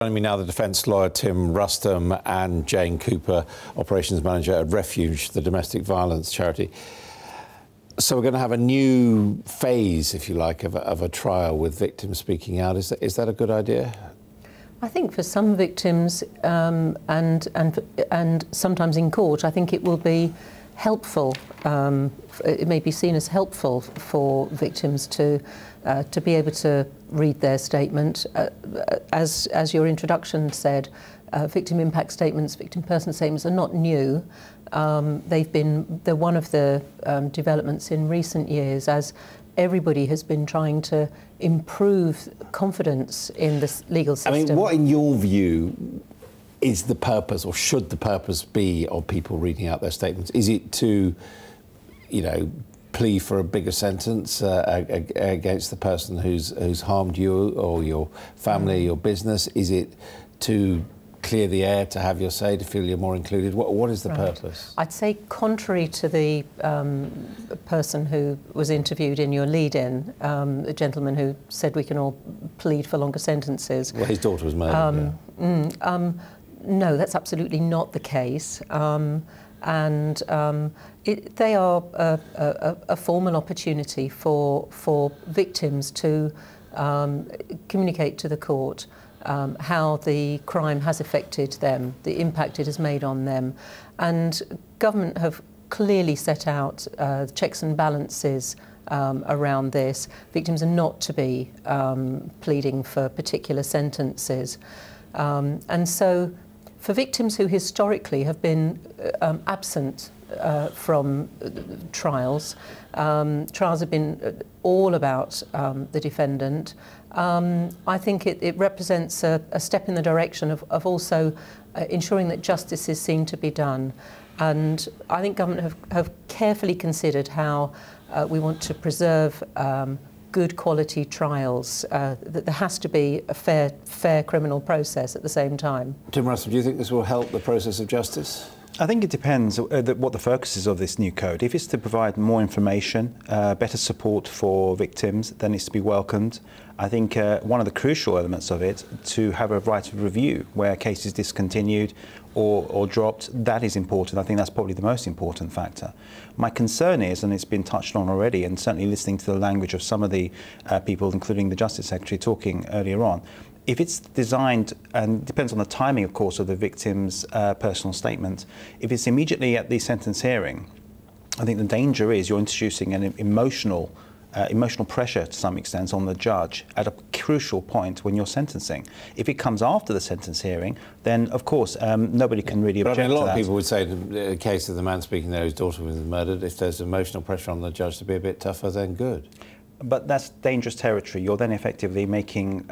Joining me now, the defence lawyer Tim Rustem and Jane Cooper, Operations Manager at Refuge, the domestic violence charity. So we're going to have a new phase, if you like, of a trial with victims speaking out. Is that a good idea? I think for some victims and sometimes in court, I think it will be helpful. It may be seen as helpful for victims to be able to read their statement. As your introduction said, victim impact statements, victim person statements are not new. They're one of the developments in recent years as everybody has been trying to improve confidence in the legal system. I mean, what in your view is the purpose, or should the purpose be, of people reading out their statements? Is it to, you know, plea for a bigger sentence against the person who's harmed you or your family, your business? Is it to clear the air, to have your say, to feel you're more included? What is the purpose? I'd say, contrary to the person who was interviewed in your lead-in, a gentleman who said we can all plead for longer sentences. Well, his daughter was murdered. No, that's absolutely not the case. They are a formal opportunity for victims to communicate to the court how the crime has affected them, the impact it has made on them. And government have clearly set out checks and balances around this. Victims are not to be pleading for particular sentences. And so for victims who historically have been absent from trials, trials have been all about the defendant. I think it represents a step in the direction of also ensuring that justice is seen to be done. And I think government have carefully considered how we want to preserve good quality trials, that there has to be a fair criminal process at the same time. Timur Rustem, do you think this will help the process of justice? I think it depends what the focus is of this new code. If it's to provide more information, better support for victims, then it's to be welcomed. I think one of the crucial elements of it, to have a right of review where a case is discontinued or dropped, that is important. I think that's probably the most important factor. My concern is, and it's been touched on already, and certainly listening to the language of some of the people, including the Justice Secretary talking earlier on, if it's designed, and it depends on the timing, of course, of the victim's personal statement, if it's immediately at the sentence hearing, I think the danger is you're introducing an emotional pressure to some extent on the judge at a crucial point when you're sentencing. If it comes after the sentence hearing, then of course nobody can really object to that. But I mean, a lot of people would say, in the case of the man speaking there whose daughter was murdered, if there's emotional pressure on the judge to be a bit tougher, then good. But that's dangerous territory. You're then effectively making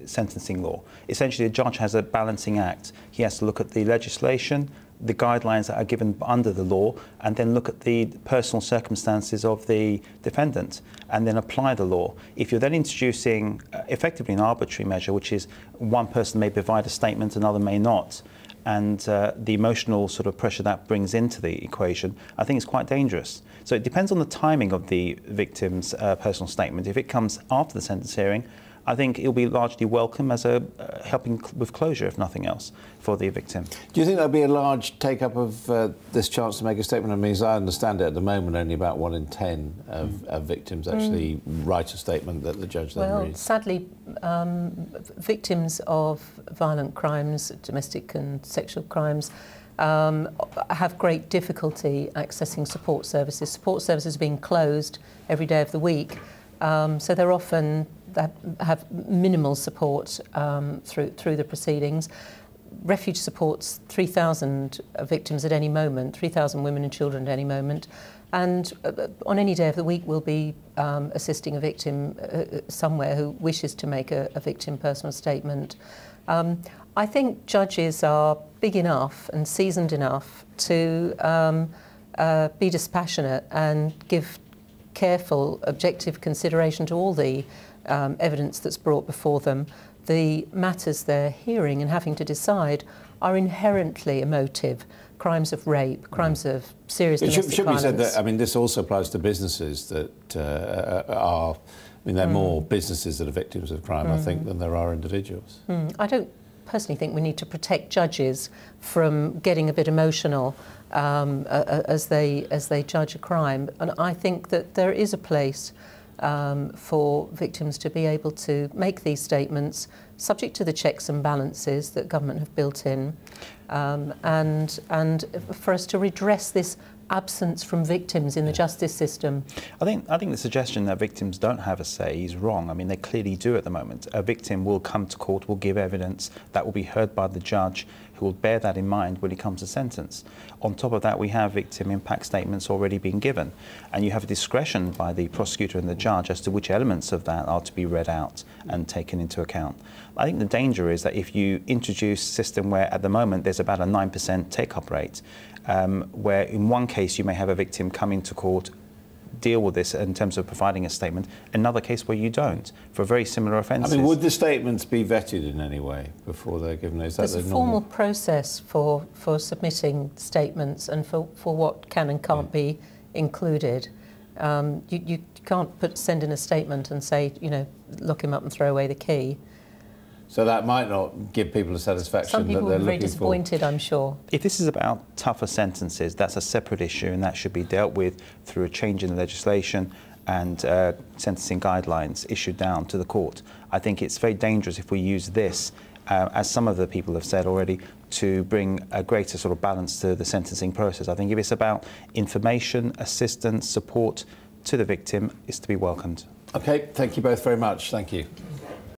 sentencing law. Essentially, the judge has a balancing act. He has to look at the legislation, the guidelines that are given under the law, and then look at the personal circumstances of the defendant, and then apply the law. If you're then introducing effectively an arbitrary measure, which is one person may provide a statement, another may not, and the emotional sort of pressure that brings into the equation, I think it's quite dangerous. So it depends on the timing of the victim's personal statement. If it comes after the sentence hearing, I think it'll be largely welcome as a helping with closure, if nothing else, for the victim. Do you think there'll be a large take-up of this chance to make a statement? I mean, as I understand it, at the moment, only about 1 in 10 of victims actually write a statement that the judge then reads. Well, sadly, victims of violent crimes, domestic and sexual crimes, have great difficulty accessing support services. Support services are being closed every day of the week, so they're often have minimal support through the proceedings. Refuge supports 3,000 victims at any moment, 3,000 women and children at any moment, and on any day of the week we'll be assisting a victim somewhere who wishes to make a victim personal statement. I think judges are big enough and seasoned enough to be dispassionate and give careful, objective consideration to all the evidence that's brought before them. The matters they're hearing and having to decide are inherently emotive. Crimes of rape, crimes of serious domestic violence. It should be said that, I mean, this also applies to businesses that are, I mean, there are more businesses that are victims of crime, I think, than there are individuals. I don't personally think we need to protect judges from getting a bit emotional as they judge a crime. And I think that there is a place for victims to be able to make these statements subject to the checks and balances that government have built in, and for us to redress this absence from victims in the justice system. I think the suggestion that victims don't have a say is wrong. I mean, they clearly do at the moment. A victim will come to court, will give evidence that will be heard by the judge, who will bear that in mind when it comes to sentence. On top of that, we have victim impact statements already being given, and you have a discretion by the prosecutor and the judge as to which elements of that are to be read out and taken into account. I think the danger is that if you introduce a system where at the moment there's about a 9% take-up rate, where in one case you may have a victim come into court, deal with this in terms of providing a statement, another case where you don't, for very similar offences. I mean, would the statements be vetted in any way before they're given? Is that There's a formal process for submitting statements and for what can and can't be included. You can't send in a statement and say, you know, lock him up and throw away the key. So that might not give people a satisfaction. Some people that they're are very looking disappointed, I'm sure. If this is about tougher sentences, that's a separate issue, and that should be dealt with through a change in the legislation and sentencing guidelines issued down to the court. I think it's very dangerous if we use this, as some of the people have said already, to bring a greater sort of balance to the sentencing process. I think if it's about information, assistance, support to the victim, it's to be welcomed. Okay, thank you both very much. Thank you.